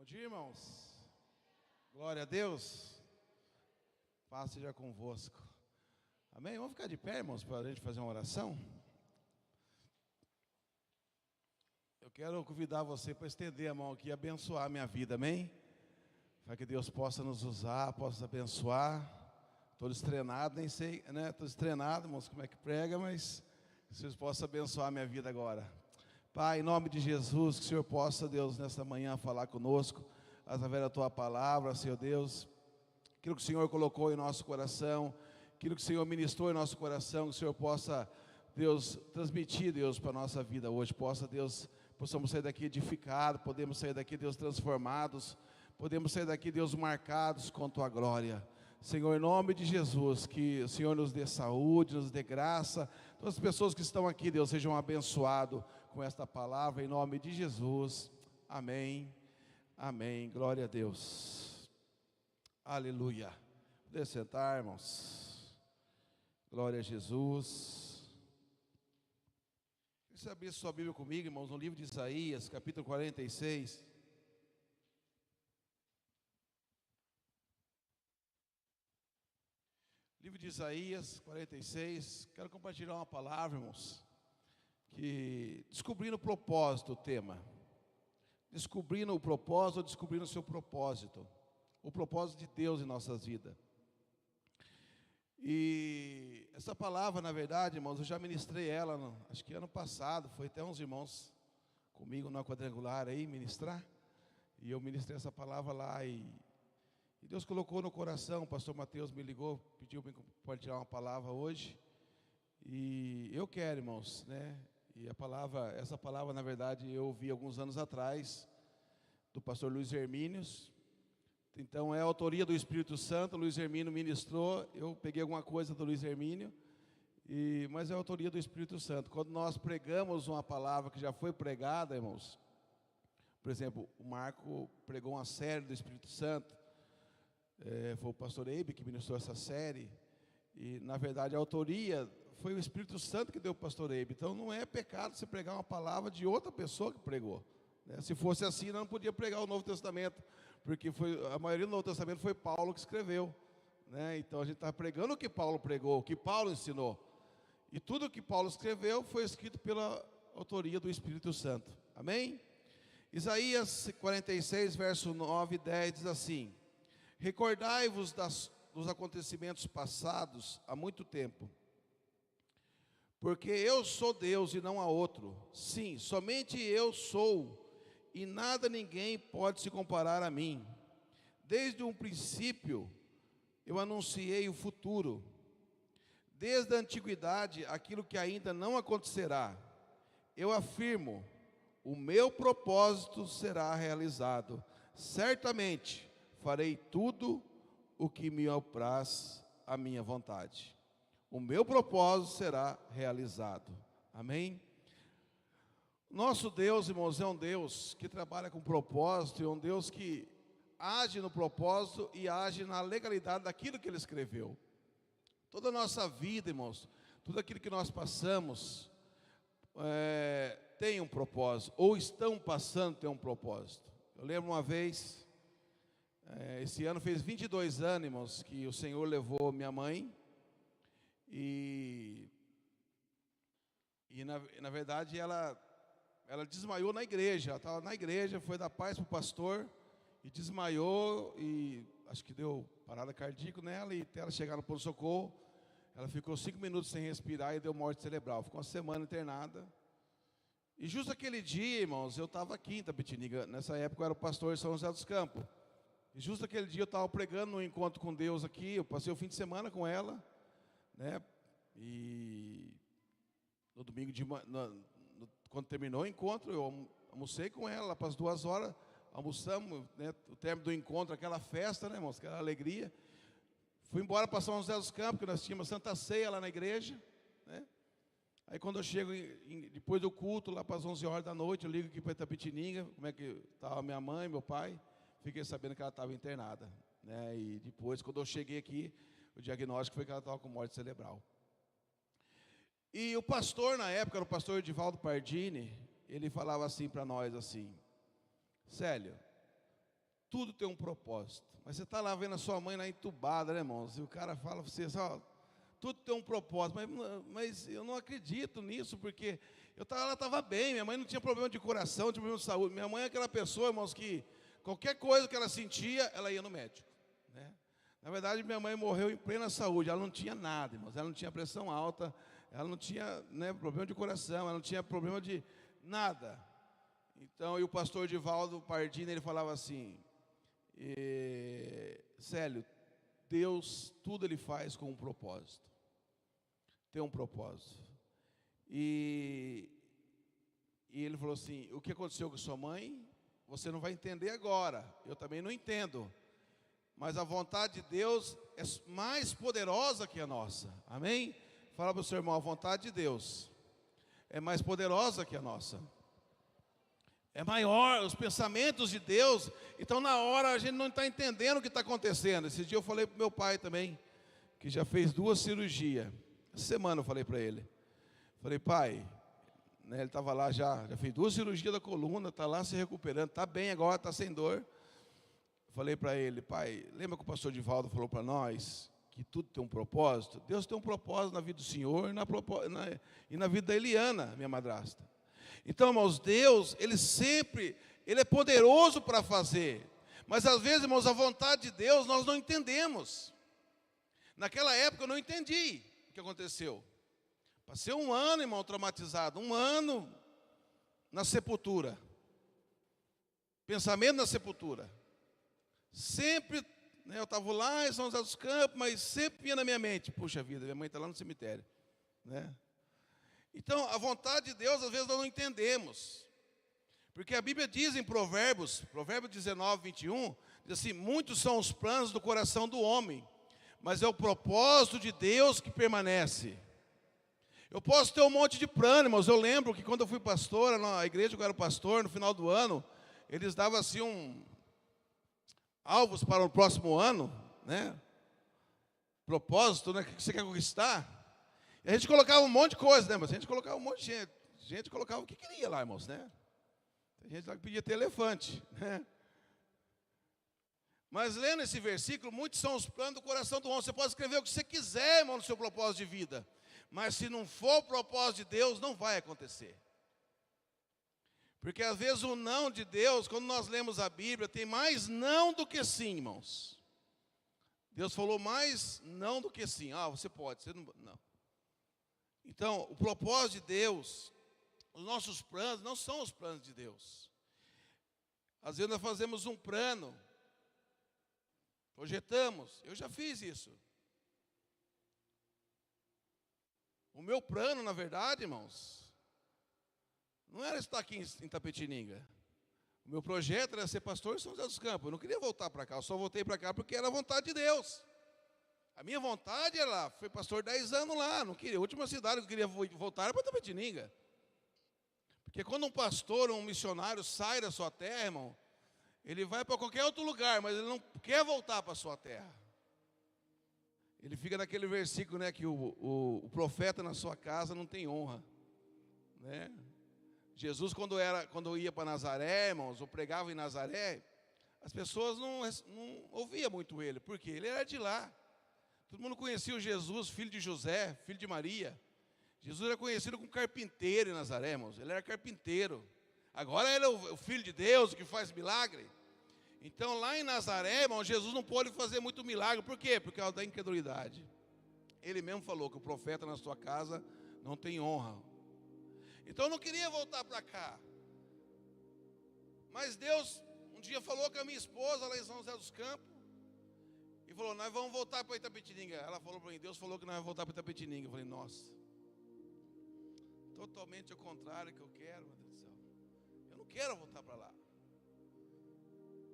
Bom dia, irmãos. Glória a Deus. Paz seja convosco. Amém? Vamos ficar de pé, irmãos, para a gente fazer uma oração. Eu quero convidar você para estender a mão aqui e abençoar a minha vida, amém? Para que Deus possa nos usar, possa abençoar. Estou destreinado, nem sei, né? Estou destreinado, irmãos, como é que prega, mas que vocês possam abençoar a minha vida agora. Pai, em nome de Jesus, que o Senhor possa, Deus, nesta manhã falar conosco, através da Tua palavra, Senhor Deus, aquilo que o Senhor colocou em nosso coração, aquilo que o Senhor ministrou em nosso coração, que o Senhor possa, Deus, transmitir, Deus, para a nossa vida hoje, possamos sair daqui edificados, podemos sair daqui, Deus, transformados, podemos sair daqui, Deus, marcados com Tua glória. Senhor, em nome de Jesus, que o Senhor nos dê saúde, nos dê graça, todas as pessoas que estão aqui, Deus, sejam abençoados com esta palavra, em nome de Jesus, amém, amém, glória a Deus, aleluia. Poder sentar, irmãos, glória a Jesus. Você abrir sua Bíblia comigo, irmãos, no livro de Isaías, capítulo 46. Livro de Isaías 46, quero compartilhar uma palavra, irmãos, que descobrindo o propósito, o tema, descobrindo o propósito ou descobrindo o seu propósito, o propósito de Deus em nossas vidas. E essa palavra, na verdade, irmãos, eu já ministrei ela, acho que ano passado, foi até uns irmãos comigo na quadrangular aí ministrar, e eu ministrei essa palavra lá e Deus colocou no coração, o pastor Mateus me ligou, pediu para compartilhar uma palavra hoje, e eu quero, irmãos, né, e essa palavra, na verdade, eu ouvi alguns anos atrás, do pastor Luiz Hermínios, então é a autoria do Espírito Santo, Luiz Hermínio ministrou, eu peguei alguma coisa do Luiz Hermínio, mas é a autoria do Espírito Santo. Quando nós pregamos uma palavra que já foi pregada, irmãos, por exemplo, o Marco pregou uma série do Espírito Santo, foi o pastor Eibe que ministrou essa série, e na verdade a autoria foi o Espírito Santo que deu para o pastor Eibe, então não é pecado você pregar uma palavra de outra pessoa que pregou, né? Se fosse assim, não podia pregar o Novo Testamento, porque a maioria do Novo Testamento foi Paulo que escreveu, né? Então a gente está pregando o que Paulo pregou, o que Paulo ensinou, e tudo o que Paulo escreveu foi escrito pela autoria do Espírito Santo, amém? Isaías 46, verso 9 e 10 diz assim: recordai-vos dos acontecimentos passados há muito tempo, porque eu sou Deus e não há outro, sim, somente eu sou, e nada ninguém pode se comparar a mim. Desde um princípio eu anunciei o futuro, desde a antiguidade aquilo que ainda não acontecerá. Eu afirmo, o meu propósito será realizado, certamente farei tudo o que me apraz a minha vontade. O meu propósito será realizado. Amém? Nosso Deus, irmãos, é um Deus que trabalha com propósito, é um Deus que age no propósito e age na legalidade daquilo que Ele escreveu. Toda a nossa vida, irmãos, tudo aquilo que nós passamos tem um propósito, ou estão passando tem um propósito. Eu lembro uma vez, esse ano fez 22 anos, irmãos, que o Senhor levou minha mãe, e na verdade ela desmaiou na igreja. Ela estava na igreja, foi dar paz para o pastor, e desmaiou, e acho que deu parada cardíaca nela, e até ela chegar no pronto-socorro, ela ficou 5 minutos sem respirar e deu morte cerebral, ficou uma semana internada. E justo aquele dia, irmãos, eu estava aqui em Itapetininga, nessa época eu era o pastor de São José dos Campos, e justo aquele dia eu estava pregando no encontro com Deus aqui, eu passei o fim de semana com ela, né? E no domingo quando terminou o encontro, eu almocei com ela para as 2 horas, almoçamos, né? O término do encontro, aquela festa, né, irmãos, aquela alegria. Fui embora para São José dos Campos, que nós tínhamos Santa Ceia lá na igreja, né? Aí quando eu chego depois do culto, lá para as 11 horas da noite, eu ligo aqui para Itapetininga, como é que estava minha mãe, meu pai. Fiquei sabendo que ela estava internada, né? E depois, quando eu cheguei aqui, o diagnóstico foi que ela estava com morte cerebral. E o pastor, na época, era o pastor Edivaldo Pardini, ele falava assim para nós, assim: Célio, tudo tem um propósito. Mas você está lá vendo a sua mãe lá entubada, né, irmãos? E o cara fala para você, ó, tudo tem um propósito. Mas eu não acredito nisso, porque ela estava bem, minha mãe não tinha problema de coração, não tinha problema de saúde. Minha mãe é aquela pessoa, irmãos, que qualquer coisa que ela sentia, ela ia no médico, né? Na verdade, minha mãe morreu em plena saúde, ela não tinha nada, irmãos. Ela não tinha pressão alta, ela não tinha, né, problema de coração, ela não tinha problema de nada. Então, e o pastor Divaldo Pardini, ele falava assim, Célio, Deus, tudo Ele faz com um propósito. Tem um propósito. E ele falou assim, o que aconteceu com sua mãe, você não vai entender agora, eu também não entendo. Mas a vontade de Deus é mais poderosa que a nossa. Amém? Fala para o seu irmão, a vontade de Deus é mais poderosa que a nossa. É maior, os pensamentos de Deus. Então na hora a gente não está entendendo o que está acontecendo. Esse dia eu falei para o meu pai também, que já fez 2 cirurgias. Essa semana eu falei para ele. Falei, pai, né, ele estava lá já fez 2 cirurgias da coluna, está lá se recuperando, está bem agora, está sem dor. Falei para ele, pai, lembra que o pastor Divaldo falou para nós que tudo tem um propósito? Deus tem um propósito na vida do Senhor e na vida da Eliana, minha madrasta. Então, irmãos, Deus, Ele é poderoso para fazer. Mas às vezes, irmãos, a vontade de Deus nós não entendemos. Naquela época eu não entendi o que aconteceu. Passei 1 ano, irmão, traumatizado, 1 ano na sepultura. Pensamento na sepultura. Sempre, né, eu estava lá em São José dos Campos, mas sempre vinha na minha mente, puxa vida, minha mãe está lá no cemitério, né? Então, a vontade de Deus, às vezes, nós não entendemos. Porque a Bíblia diz em Provérbios 19, 21, diz assim, muitos são os planos do coração do homem, mas é o propósito de Deus que permanece. Eu posso ter um monte de plano, irmãos. Eu lembro que quando eu fui pastor, na igreja que eu era pastor, no final do ano, eles davam assim alvos para o próximo ano, né? Propósito, né? O que você quer conquistar? E a gente colocava um monte de coisa, né? Mas a gente colocava um monte de gente. A gente colocava o que queria lá, irmãos, né? Tem gente lá que pedia ter elefante, né? Mas lendo esse versículo, muitos são os planos do coração do homem. Você pode escrever o que você quiser, irmão, no seu propósito de vida. Mas se não for o propósito de Deus, não vai acontecer. Porque às vezes o não de Deus, quando nós lemos a Bíblia, tem mais não do que sim, irmãos. Deus falou mais não do que sim. Ah, você pode, você não. Então, o propósito de Deus, os nossos planos não são os planos de Deus. Às vezes nós fazemos um plano, projetamos, eu já fiz isso. O meu plano, na verdade, irmãos, não era estar aqui em Itapetininga. O meu projeto era ser pastor em São José dos Campos. Eu não queria voltar para cá, eu só voltei para cá porque era a vontade de Deus. A minha vontade era lá, fui pastor 10 anos lá, não queria. A última cidade que eu queria voltar era para Itapetininga. Porque quando um pastor, um missionário sai da sua terra, irmão, ele vai para qualquer outro lugar, mas ele não quer voltar para a sua terra. Ele fica naquele versículo, né, que o profeta na sua casa não tem honra, né? Jesus, quando ia para Nazaré, irmãos, ou pregava em Nazaré, as pessoas não ouviam muito ele, porque ele era de lá. Todo mundo conhecia o Jesus, filho de José, filho de Maria. Jesus era conhecido como carpinteiro em Nazaré, irmãos. Ele era carpinteiro. Agora ele é o Filho de Deus, que faz milagre. Então lá em Nazaré, irmão, Jesus não pôde fazer muito milagre. Por quê? Por causa da incredulidade. Ele mesmo falou que o profeta na sua casa não tem honra. Então eu não queria voltar para cá. Mas Deus um dia falou com a minha esposa lá em São José dos Campos. E falou, nós vamos voltar para Itapetininga. Ela falou para mim, Deus falou que nós vamos voltar para Itapetininga. Eu falei, nossa. Totalmente ao contrário que eu quero, meu Deus do céu. Eu não quero voltar para lá.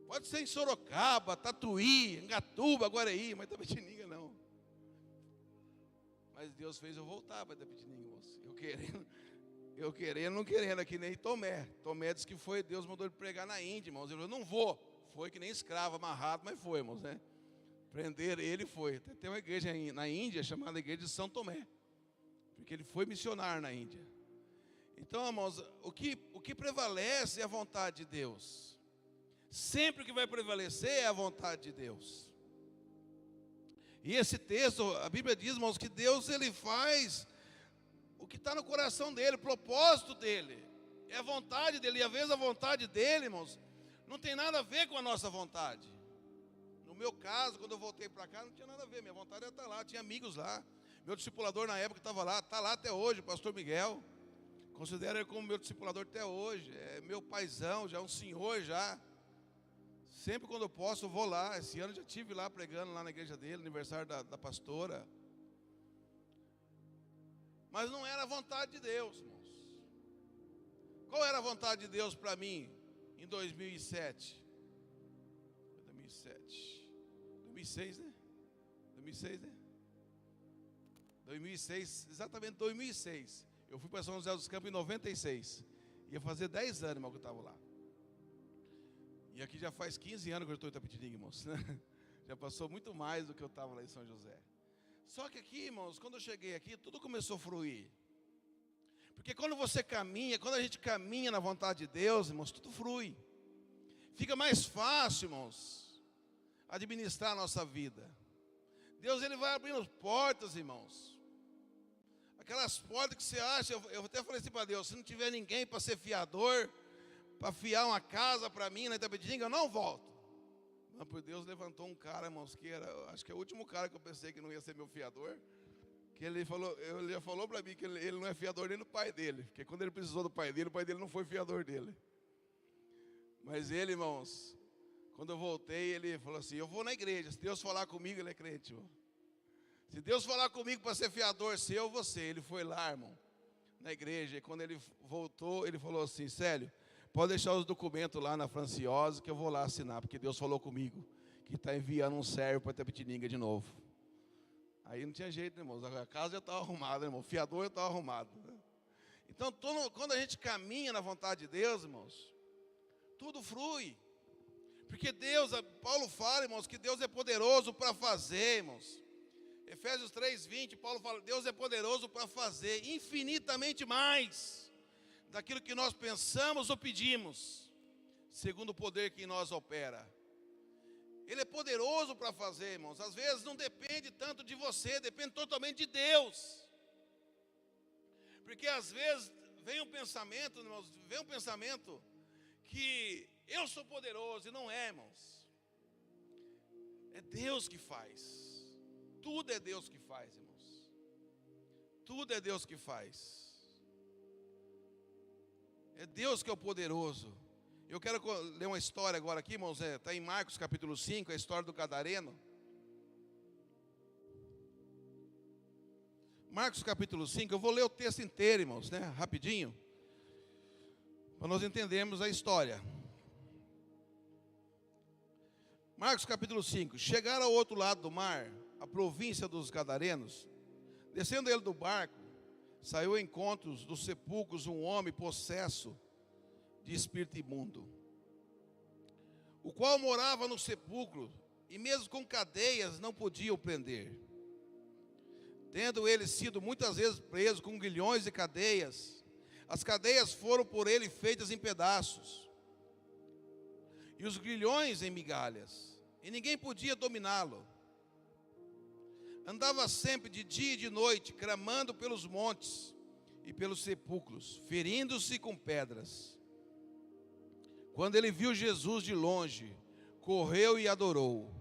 Pode ser em Sorocaba, Tatuí, Engatuba, Guaraí, mas Itapetininga não. Mas Deus fez eu voltar para Itapetininga, moço. Eu querendo, não querendo, aqui nem Tomé. Tomé disse que foi, Deus mandou ele pregar na Índia, irmãos. Ele falou, não vou. Foi que nem escravo, amarrado, mas foi, irmãos, né? Prenderam ele e foi. Tem uma igreja na Índia chamada Igreja de São Tomé. Porque ele foi missionário na Índia. Então, irmãos, o que prevalece é a vontade de Deus. Sempre o que vai prevalecer é a vontade de Deus. E esse texto, a Bíblia diz, irmãos, que Deus ele faz o que está no coração dele, o propósito dele, é a vontade dele. E às vezes a vontade dele, irmãos, não tem nada a ver com a nossa vontade. No meu caso, quando eu voltei para cá, não tinha nada a ver, minha vontade era estar lá, tinha amigos lá. Meu discipulador na época estava lá, está lá até hoje, o pastor Miguel. Considero ele como meu discipulador até hoje, é meu paizão, já é um senhor já. Sempre quando eu posso eu vou lá. Esse ano já estive lá pregando lá na igreja dele, aniversário da pastora. Mas não era a vontade de Deus, irmãos. Qual era a vontade de Deus para mim em 2007? 2006, né? 2006, exatamente 2006. Eu fui para São José dos Campos em 96. Ia fazer 10 anos, irmão, que eu estava lá. E aqui já faz 15 anos que eu estou em Itapetininga, irmãos. Já passou muito mais do que eu estava lá em São José. Só que aqui, irmãos, quando eu cheguei aqui, tudo começou a fluir. Porque quando você caminha, quando a gente caminha na vontade de Deus, irmãos, tudo flui. Fica mais fácil, irmãos, administrar a nossa vida. Deus, ele vai abrindo portas, irmãos. Aquelas portas que você acha, eu até falei assim para Deus, se não tiver ninguém para ser fiador, para fiar uma casa para mim na Itapetininga, eu não volto. Mas por Deus levantou um cara, irmãos, que era, acho que é o último cara que eu pensei que não ia ser meu fiador. Que ele já falou para mim que ele não é fiador nem do pai dele. Porque quando ele precisou do pai dele, o pai dele não foi fiador dele. Mas ele, irmãos, quando eu voltei, ele falou assim, eu vou na igreja, se Deus falar comigo, ele é crente, irmão. Se Deus falar comigo para ser fiador seu, eu vou ser. Ele foi lá, irmão, na igreja, e quando ele voltou, ele falou assim, Célio, pode deixar os documentos lá na Franciosa, que eu vou lá assinar, porque Deus falou comigo, que está enviando um servo para Itapetininga de novo. Aí não tinha jeito, né, irmãos, a casa já estava arrumada, irmão, o fiador já estava arrumado. Então, quando a gente caminha na vontade de Deus, irmãos, tudo flui. Porque Deus, Paulo fala, irmãos, que Deus é poderoso para fazer, irmãos. Efésios 3:20, Paulo fala, Deus é poderoso para fazer infinitamente mais daquilo que nós pensamos ou pedimos, segundo o poder que em nós opera. Ele é poderoso para fazer, irmãos. Às vezes não depende tanto de você, depende totalmente de Deus. Porque às vezes vem um pensamento, irmãos, que eu sou poderoso, e não é, irmãos. É Deus que faz. Tudo é Deus que faz, irmãos. Tudo é Deus que faz. É Deus que é o poderoso. Eu quero ler uma história agora aqui, irmãos. Está em Marcos capítulo 5, a história do Gadareno. Marcos capítulo 5, eu vou ler o texto inteiro, irmãos, né? Rapidinho. Para nós entendermos a história. Marcos capítulo 5. Chegaram ao outro lado do mar, a província dos Gadarenos. Descendo ele do barco, saiu ao encontro dos sepulcros um homem possesso de espírito imundo, o qual morava no sepulcro, e mesmo com cadeias não podia o prender. Tendo ele sido muitas vezes preso com grilhões e cadeias, as cadeias foram por ele feitas em pedaços, e os grilhões em migalhas, e ninguém podia dominá-lo. Andava sempre de dia e de noite, clamando pelos montes e pelos sepulcros, ferindo-se com pedras. Quando ele viu Jesus de longe, correu e adorou,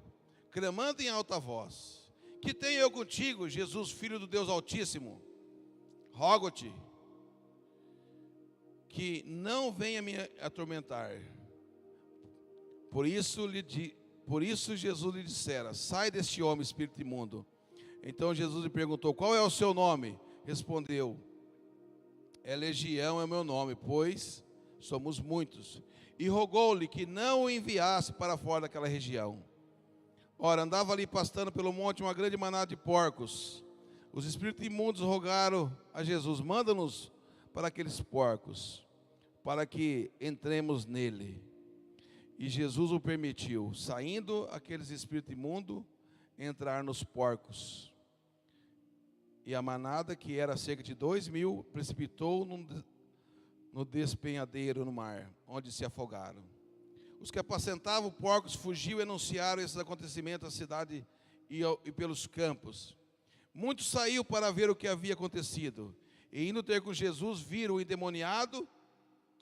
clamando em alta voz: que tenho eu contigo, Jesus, Filho do Deus Altíssimo? Rogo-te que não venha me atormentar. Por isso Jesus lhe dissera: sai deste homem, espírito imundo. Então Jesus lhe perguntou: qual é o seu nome? Respondeu: é Legião é o meu nome, pois somos muitos. E rogou-lhe que não o enviasse para fora daquela região. Ora, andava ali pastando pelo monte uma grande manada de porcos. Os espíritos imundos rogaram a Jesus: manda-nos para aqueles porcos, para que entremos nele. E Jesus o permitiu. Saindo aqueles espíritos imundos, entrar nos porcos. E a manada, que era cerca de 2.000, precipitou no despenhadeiro no mar, onde se afogaram. Os que apacentavam porcos fugiam e anunciaram esses acontecimentos à cidade e pelos campos. Muitos saíram para ver o que havia acontecido. E indo ter com Jesus, viram o endemoniado,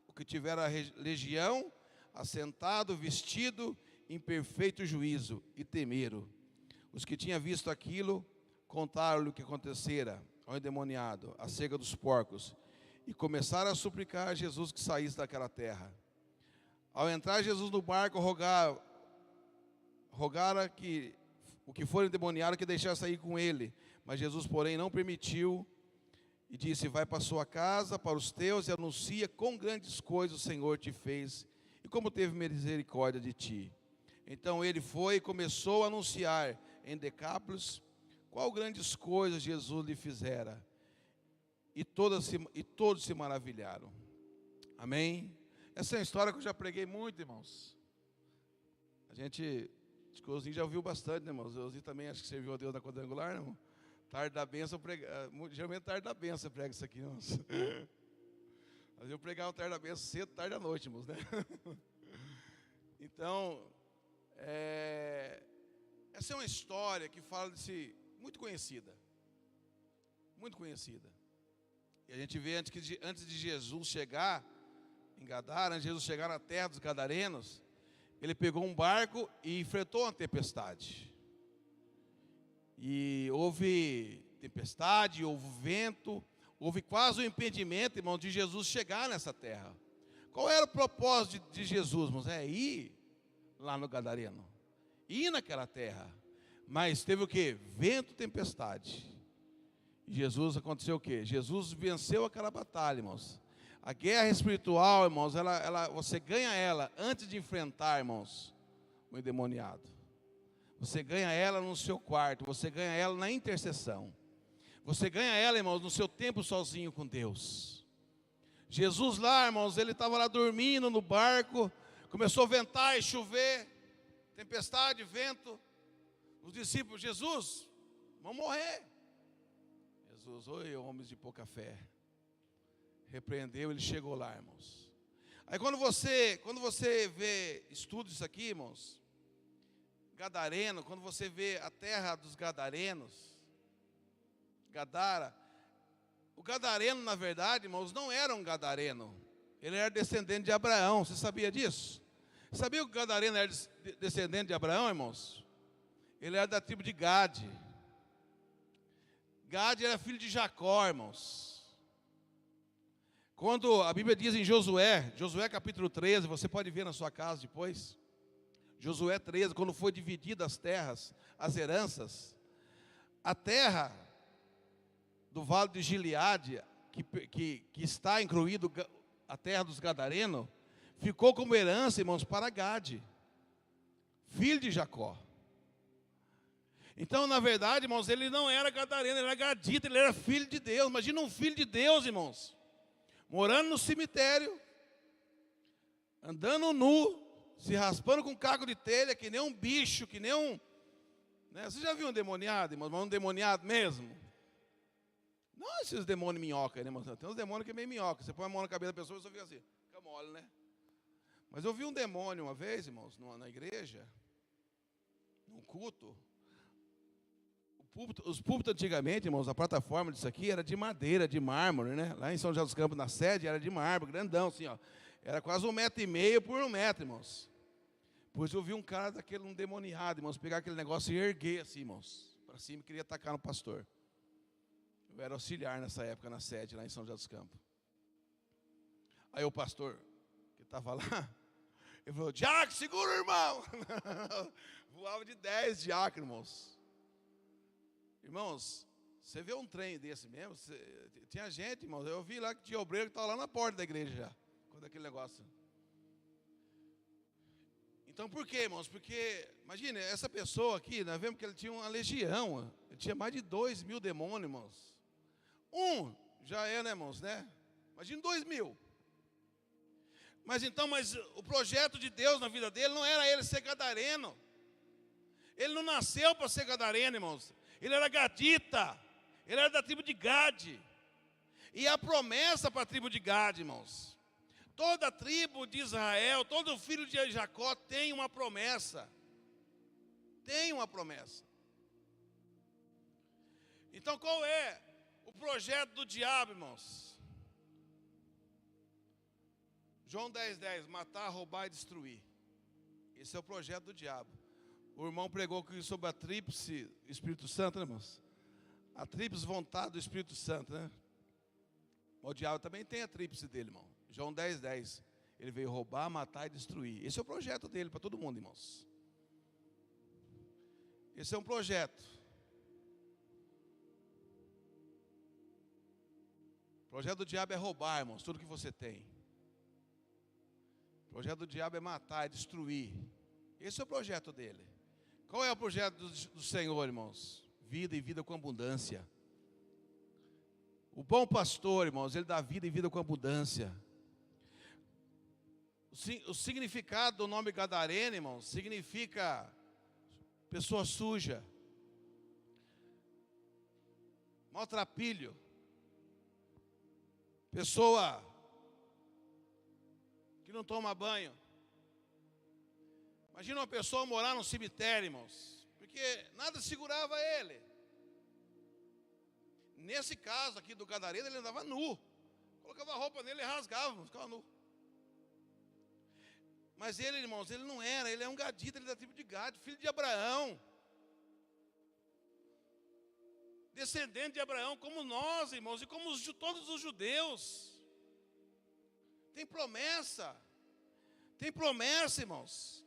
o que tivera legião, assentado, vestido, em perfeito juízo, e temeram. Os que tinham visto aquilo, contaram-lhe o que acontecera ao endemoniado, acerca dos porcos, e começaram a suplicar a Jesus que saísse daquela terra. Ao entrar Jesus no barco, rogara que o que for endemoniado que deixasse sair com ele. Mas Jesus, porém, não permitiu, e disse: vai para a sua casa, para os teus, e anuncia quão grandes coisas o Senhor te fez, e como teve misericórdia de ti. Então ele foi e começou a anunciar em Decápolis qual grandes coisas Jesus lhe fizera, e todos se maravilharam. Amém? Essa é uma história que eu já preguei muito, irmãos. Acho que o Ozinho já ouviu bastante, né, irmãos? O Ozinho também acho que serviu a Deus na quadrangular, né, irmão? Tarde da bênção, geralmente tarde da bênção prega isso aqui, irmãos. Mas eu pregava tarde da bênção cedo, tarde da noite, irmãos, né? Então, essa é uma história que fala muito conhecida. Muito conhecida. E a gente vê antes de Jesus chegar em Gadara, antes de Jesus chegar na terra dos gadarenos, ele pegou um barco e enfrentou uma tempestade. E houve tempestade, houve vento, houve quase um impedimento, irmão, de Jesus chegar nessa terra. Qual era o propósito de Jesus, irmãos? É ir lá no Gadareno, ir naquela terra. Mas teve o quê? Vento, tempestade. E Jesus, aconteceu o quê? Jesus venceu aquela batalha, irmãos. A guerra espiritual, irmãos, você ganha ela antes de enfrentar, irmãos, o endemoniado. Você ganha ela no seu quarto, você ganha ela na intercessão. Você ganha ela, irmãos, no seu tempo sozinho com Deus. Jesus lá, irmãos, ele estava lá dormindo no barco, começou a ventar e chover, tempestade, vento. Os discípulos: Jesus, vamos morrer. Jesus: oi, homens de pouca fé. Repreendeu, ele chegou lá, irmãos. Aí quando você estuda isso aqui, irmãos, Gadareno, quando você vê a terra dos gadarenos, Gadara, o gadareno, na verdade, irmãos, não era um gadareno, ele era descendente de Abraão. Você sabia disso? Sabia que o gadareno era descendente de Abraão, irmãos? Ele era da tribo de Gade. Gade era filho de Jacó, irmãos. Quando a Bíblia diz em Josué capítulo 13, você pode ver na sua casa depois, Josué 13, quando foi dividida as terras, as heranças, a terra do vale de Gileade, que está incluído a terra dos gadarenos, ficou como herança, irmãos, para Gade, filho de Jacó. Então, na verdade, irmãos, ele não era gadareno, ele era gadita, ele era filho de Deus. Imagina um filho de Deus, irmãos, morando no cemitério, andando nu, se raspando com caco de telha, que nem um bicho, que nem um... né? Você já viu um demoniado, irmãos? Mas um demoniado mesmo? Não esses demônios minhoca, né, irmãos? Tem uns demônios que é meio minhoca. Você põe a mão na cabeça da pessoa e só fica assim, fica mole, né? Mas eu vi um demônio uma vez, irmãos, na igreja, num culto. Os púlpitos antigamente, irmãos, a plataforma disso aqui era de madeira, de mármore, né? Lá em São José dos Campos, na sede, era de mármore, grandão, assim, ó. Era quase 1,5 metro por 1 metro, irmãos. Pois eu vi um cara daquele, um demoniado, irmãos, pegar aquele negócio e erguer assim, irmãos, para cima, e queria atacar no pastor. Eu era auxiliar nessa época, na sede, lá em São José dos Campos. Aí o pastor, que estava lá, ele falou: diácono, segura o irmão. Voava de 10 diáconos, irmãos. Irmãos, você vê um trem desse mesmo? Tinha gente, irmãos, eu vi lá que tinha obreiro que estava lá na porta da igreja já, quando aquele negócio. Então por quê, irmãos? Porque, imagine, essa pessoa aqui, nós vemos que ele tinha uma legião, ele tinha mais de 2.000 demônios, irmãos. Já é, né, irmãos, né? Imagine 2.000. Mas o projeto de Deus na vida dele não era ele ser gadareno. Ele não nasceu para ser gadareno, irmãos. Ele era gadita, ele era da tribo de Gade. E a promessa para a tribo de Gade, irmãos, Toda tribo de Israel, todo filho de Jacó tem uma promessa. Tem uma promessa. Então qual é o projeto do diabo, irmãos? João 10:10, matar, roubar e destruir. Esse é o projeto do diabo. O irmão pregou aqui sobre a tríplice Espírito Santo, né, irmãos? A tríplice vontade do Espírito Santo, né? O diabo também tem a tríplice dele, irmão. João 10:10. Ele veio roubar, matar e destruir. Esse é o projeto dele para todo mundo, irmãos. Esse é um projeto. O projeto do diabo é roubar, irmãos, tudo que você tem. O projeto do diabo é matar, é destruir. Esse é o projeto dele. Qual é o projeto do Senhor, irmãos? Vida e vida com abundância. O bom pastor, irmãos, ele dá vida e vida com abundância. O significado do nome Gadareno, irmãos, significa pessoa suja, maltrapilho, pessoa que não toma banho. Imagina uma pessoa morar num cemitério, irmãos, porque nada segurava ele. Nesse caso aqui do Gadareno, ele andava nu. Colocava a roupa nele e rasgava, ficava nu. Mas ele, irmãos, ele não era, ele é um gadita, ele é da tribo de Gade, filho de Abraão. Descendente de Abraão, como nós, irmãos, e como todos os judeus. Tem promessa, irmãos.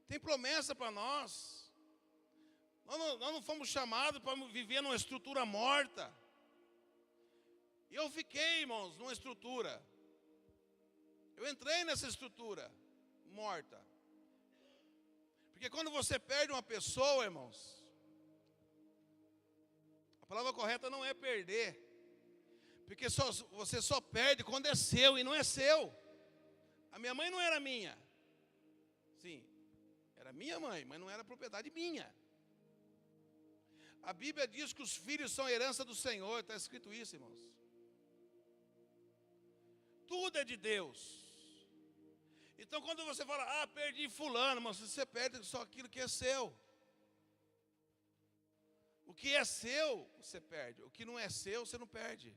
Tem promessa para nós. Nós não fomos chamados para viver numa estrutura morta. E eu fiquei, irmãos, numa estrutura. Eu entrei nessa estrutura morta. Porque quando você perde uma pessoa, irmãos, a palavra correta não é perder. Porque você só perde quando é seu e não é seu. A minha mãe não era minha. Sim, era minha mãe, mas não era propriedade minha. A Bíblia diz que os filhos são herança do Senhor. Está escrito isso, irmãos. Tudo é de Deus. Então quando você fala, perdi fulano, mas você perde só aquilo que é seu. O que é seu, você perde. O que não é seu, você não perde.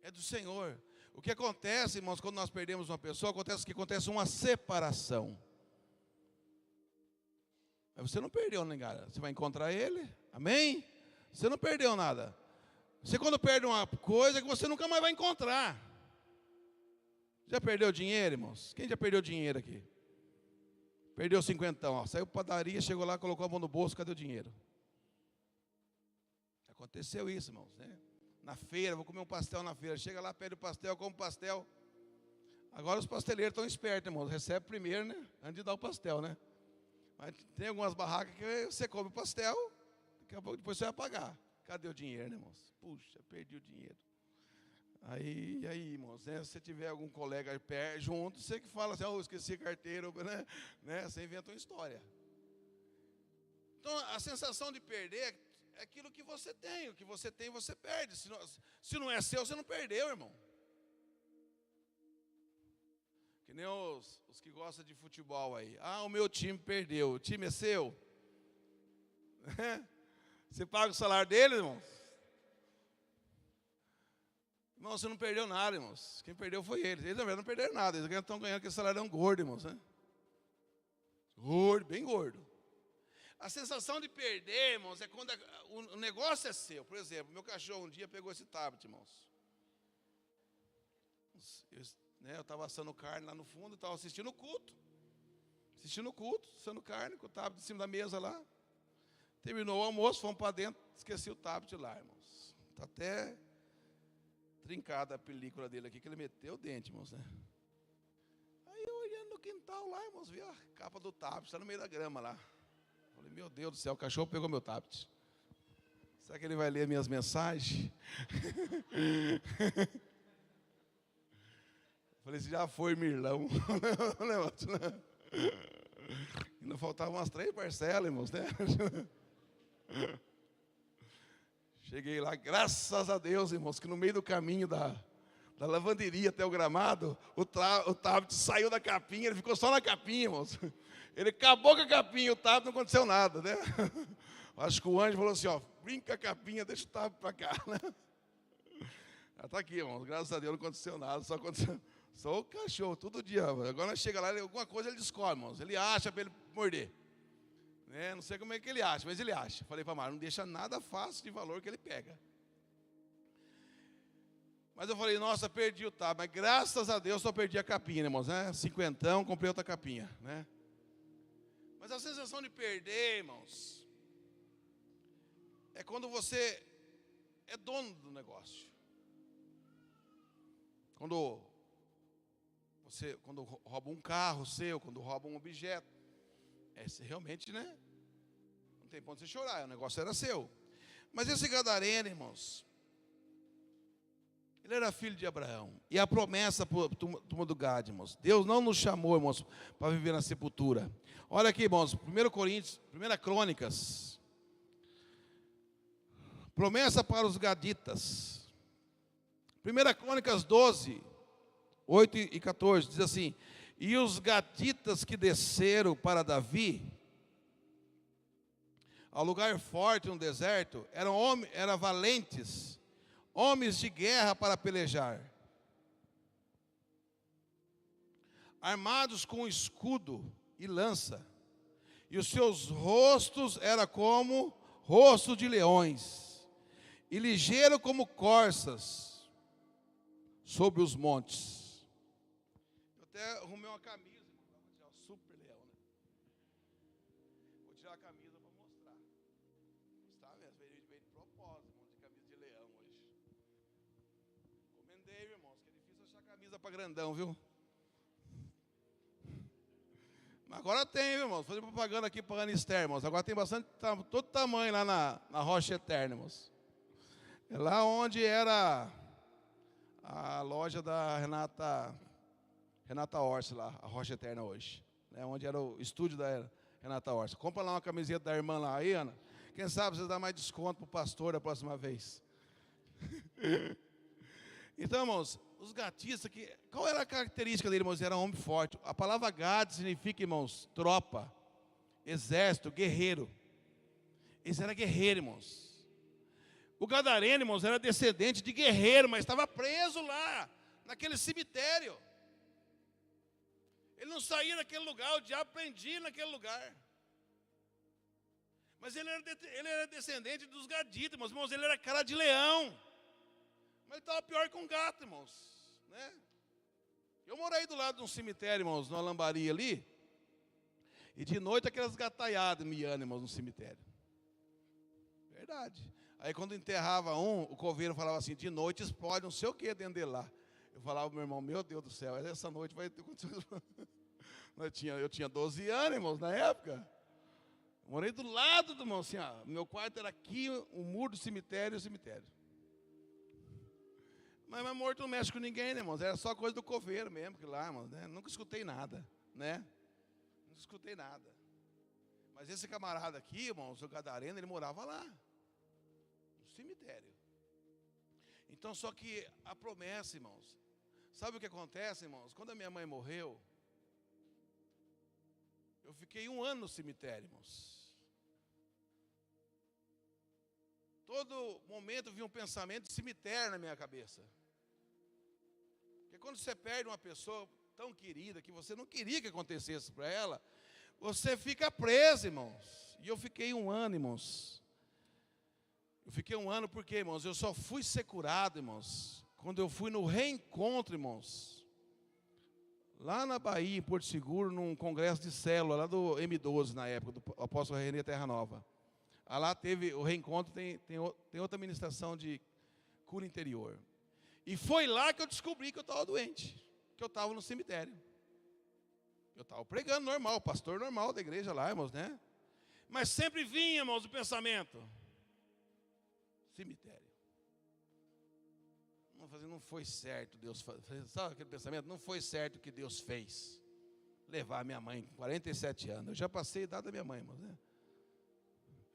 É do Senhor. O que acontece, irmãos, quando nós perdemos uma pessoa, acontece uma separação. Mas você não perdeu nada. Você vai encontrar ele, amém? Você não perdeu nada. Você quando perde uma coisa que você nunca mais vai encontrar. Já perdeu dinheiro, irmãos? Quem já perdeu dinheiro aqui? Perdeu 50, ó. Saiu para padaria, chegou lá, colocou a mão no bolso, cadê o dinheiro? Aconteceu isso, irmãos, né? Na feira, vou comer um pastel na feira. Chega lá, pede o pastel, come o pastel. Agora os pasteleiros estão espertos, irmãos. Recebe primeiro, né? Antes de dar o pastel, né? Mas tem algumas barracas que você come o pastel, daqui a pouco depois você vai pagar. Cadê o dinheiro, né, irmãos? Puxa, perdi o dinheiro. Aí, irmãos, né? Se tiver algum colega junto, você que fala assim, esqueci a carteira, né? Você inventa uma história. Então, a sensação de perder é aquilo que você tem. O que você tem, você perde. Se não é seu, você não perdeu, irmão. Que nem os que gostam de futebol aí. O meu time perdeu. O time é seu? Você paga o salário dele, irmãos? Irmão, você não perdeu nada, irmãos. Quem perdeu foi eles. Eles, na verdade, não perderam nada. Eles estão ganhando aquele salário gordo, irmãos, né? Gordo, bem gordo. A sensação de perder, irmãos, é quando o negócio é seu. Por exemplo, meu cachorro um dia pegou esse tablet, irmãos. Eu estava assando carne lá no fundo, estava assistindo o culto. Assando carne, com o tablet em cima da mesa lá. Terminou o almoço, fomos para dentro, esqueci o tablet lá, irmãos. Está até trincada a película dele aqui, que ele meteu o dente, irmãos, né? Aí eu olhando no quintal lá, irmãos, vi a capa do tablet, está no meio da grama lá. Falei, meu Deus do céu, o cachorro pegou meu tablet. Será que ele vai ler minhas mensagens? Falei, se já foi, Mirlão. Ainda faltavam umas 3 parcelas, irmãos, né? Cheguei lá, graças a Deus, irmãos, que no meio do caminho da lavanderia até o gramado, o tablet saiu da capinha, ele ficou só na capinha, irmãos. Ele acabou com a capinha, o tablet não aconteceu nada, né? Acho que o anjo falou assim, ó, brinca com a capinha, deixa o tablet para cá, né? Ela está aqui, irmãos, graças a Deus não aconteceu nada, só o cachorro, todo dia. Agora nós chega lá, alguma coisa ele descobre, irmãos, ele acha para ele morder. Né? Não sei como é que ele acha, mas ele acha. Falei para a Mara, não deixa nada fácil de valor que ele pega. Mas eu falei, nossa, perdi o tablet, mas graças a Deus só perdi a capinha, né, irmãos, né? 50, comprei outra capinha, né? Mas a sensação de perder, irmãos, é quando você é dono do negócio. Quando rouba um carro seu, quando rouba um objeto, realmente, né? Não tem ponto de você chorar, o negócio era seu. Mas esse gadareno, irmãos, ele era filho de Abraão. E a promessa para a turma do Gade, irmãos, Deus não nos chamou, irmãos, para viver na sepultura. Olha aqui, irmãos, 1 Crônicas, promessa para os gaditas. 1 Crônicas 12, 8 e 14, diz assim: e os gaditas que desceram para Davi, ao lugar forte no deserto, eram valentes, homens de guerra para pelejar, armados com escudo e lança, e os seus rostos eram como rostos de leões, e ligeiro como corças sobre os montes. Eu até arrumei uma camisa, vou tirar o super leão, né? Vou tirar a camisa para mostrar. Está mesmo, veio de propósito, de camisa de leão hoje. Encomendei, irmãos, que é difícil achar camisa para grandão, viu? Mas agora tem, irmãos, vou fazer propaganda aqui para a Anister, irmãos. Agora tem bastante, todo tamanho lá na Rocha Eterna, irmãos. É lá onde era a loja da Renata Orsi lá, a Rocha Eterna hoje, né, onde era o estúdio da Renata Orsi. Compra lá uma camiseta da irmã lá, aí, Ana, quem sabe vocês dão mais desconto para o pastor da próxima vez. Então, irmãos, os gatistas, qual era a característica dele, irmãos? Era um homem forte. A palavra gad significa, irmãos, tropa, exército, guerreiro. Eles eram guerreiros, irmãos. O gadareno, irmãos, era descendente de guerreiro, mas estava preso lá, naquele cemitério. Ele não saía daquele lugar, o diabo prendia naquele lugar. Mas ele era descendente dos gaditas, irmãos, ele era cara de leão. Mas ele estava pior que um gato, irmãos, né? Eu morei do lado de um cemitério, irmãos, numa lambaria ali, e de noite aquelas gataiadas miando, irmãos, no cemitério. Verdade. Aí quando enterrava o coveiro falava assim, de noite explode não sei o que dentro dele lá. Eu falava pro meu irmão, meu Deus do céu, essa noite vai ter acontecido. Eu tinha 12 anos, irmãos, na época. Morei do lado do irmão, assim, ó, meu quarto era aqui, o muro do cemitério e o cemitério. Mas morto não mexe com ninguém, né, irmãos? Era só coisa do coveiro mesmo, que lá, irmãos, né? Nunca escutei nada, né? Nunca escutei nada. Mas esse camarada aqui, irmãos, o gadareno, ele morava lá. Cemitério. Então, só que a promessa, irmãos, sabe o que acontece, irmãos? Quando a minha mãe morreu, eu fiquei 1 ano no cemitério, irmãos. Todo momento vinha um pensamento de cemitério na minha cabeça. Porque quando você perde uma pessoa tão querida, que você não queria que acontecesse para ela, você fica preso, irmãos. E eu fiquei 1 ano, irmãos. Eu fiquei 1 ano porque, irmãos, eu só fui ser curado, irmãos, quando eu fui no reencontro, irmãos, lá na Bahia, em Porto Seguro, num congresso de célula, lá do M12, na época, do apóstolo Renê Terra Nova. Lá teve o reencontro, tem outra ministração de cura interior. E foi lá que eu descobri que eu estava doente, que eu estava no cemitério. Eu estava pregando normal, pastor normal da igreja lá, irmãos, né? Mas sempre vinha, irmãos, o pensamento. Cemitério. Não foi certo Deus fazer. Sabe aquele pensamento? Não foi certo o que Deus fez. Levar a minha mãe com 47 anos. Eu já passei a idade da minha mãe, irmãos, né?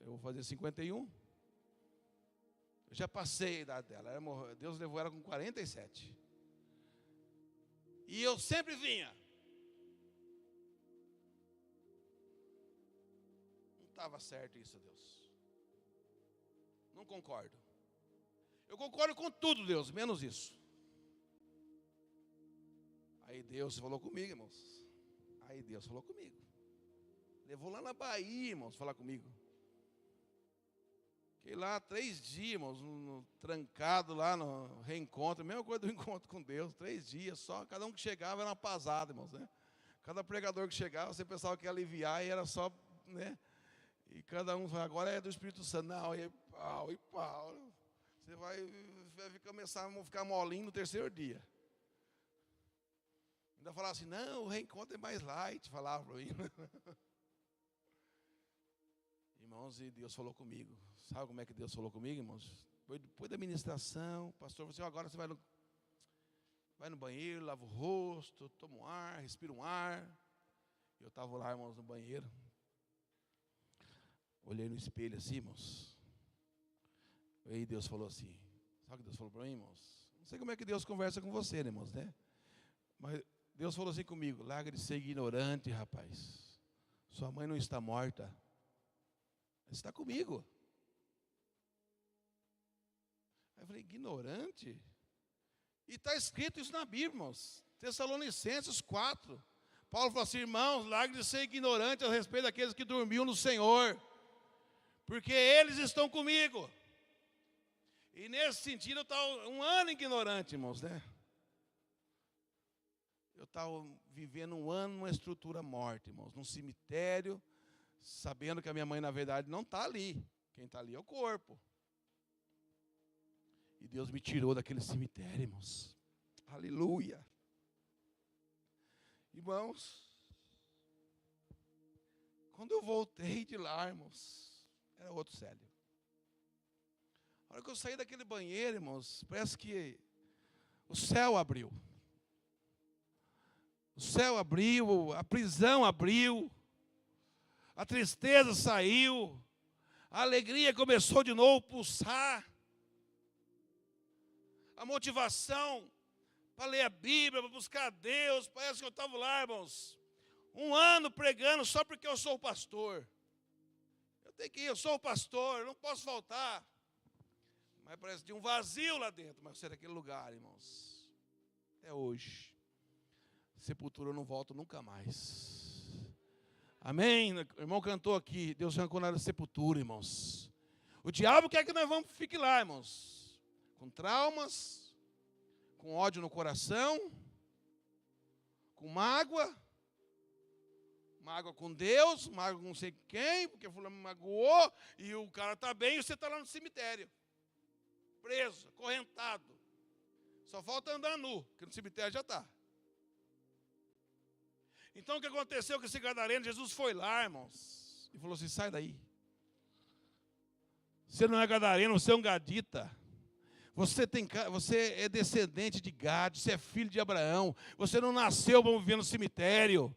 Eu vou fazer 51. Eu já passei a idade dela. Deus levou ela com 47. E eu sempre vinha. Não estava certo isso, Deus. Não concordo. Eu concordo com tudo, Deus, menos isso. Aí Deus falou comigo, irmãos. Aí Deus falou comigo. Levou lá na Bahia, irmãos, falar comigo. Fiquei lá 3 dias, irmãos, trancado lá no reencontro. Mesma coisa do encontro com Deus. 3 dias só. Cada um que chegava era uma pasada, irmãos, né? Cada pregador que chegava, você pensava que ia aliviar e era só, né? E cada um, agora é do Espírito Santo. Não, e pau. Você vai começar a ficar molinho no 3º dia. Ainda falava assim, não, o reencontro é mais light, falava para mim. Irmãos, e Deus falou comigo. Sabe como é que Deus falou comigo, irmãos? Depois da ministração, o pastor falou assim, agora você vai no banheiro, lava o rosto, toma um ar, respira um ar. Eu estava lá, irmãos, no banheiro. Olhei no espelho assim, irmãos. Aí Deus falou assim, sabe o que Deus falou para mim, irmãos? Não sei como é que Deus conversa com você, né, irmãos, né? Mas Deus falou assim comigo, larga de ser ignorante, rapaz. Sua mãe não está morta. Ela está comigo. Aí eu falei, ignorante? E está escrito isso na Bíblia, irmãos. Tessalonicenses 4. Paulo falou assim, irmãos, larga de ser ignorante a respeito daqueles que dormiam no Senhor. Porque eles estão comigo. E nesse sentido eu estava 1 ano ignorante, irmãos, né? Eu estava vivendo 1 ano numa estrutura morta, irmãos, num cemitério, sabendo que a minha mãe, na verdade, não está ali. Quem está ali é o corpo. E Deus me tirou daquele cemitério, irmãos. Aleluia. Irmãos, quando eu voltei de lá, irmãos, era outro Célio. A hora que eu saí daquele banheiro, irmãos, parece que o céu abriu. O céu abriu, a prisão abriu, a tristeza saiu, a alegria começou de novo a pulsar. A motivação para ler a Bíblia, para buscar a Deus, parece que eu estava lá, irmãos, 1 ano pregando só porque eu sou o pastor. Eu tenho que ir, eu sou o pastor, eu não posso faltar. Mas parece que tinha um vazio lá dentro, mas você daquele lugar, irmãos. Até hoje. Sepultura eu não volto nunca mais. Amém? O irmão cantou aqui, Deus arrancou na sepultura, irmãos. O diabo quer que nós fiquem lá, irmãos. Com traumas, com ódio no coração, com mágoa com Deus, mágoa com não sei quem, porque fulano me magoou, e o cara está bem, e você está lá no cemitério. Preso, acorrentado. Só falta andar nu, porque no cemitério já está. Então o que aconteceu com esse gadareno? Jesus foi lá, irmãos, e falou assim, sai daí. Você não é gadareno, você é um gadita. Você é descendente de Gade, você é filho de Abraão. Você não nasceu para viver no cemitério.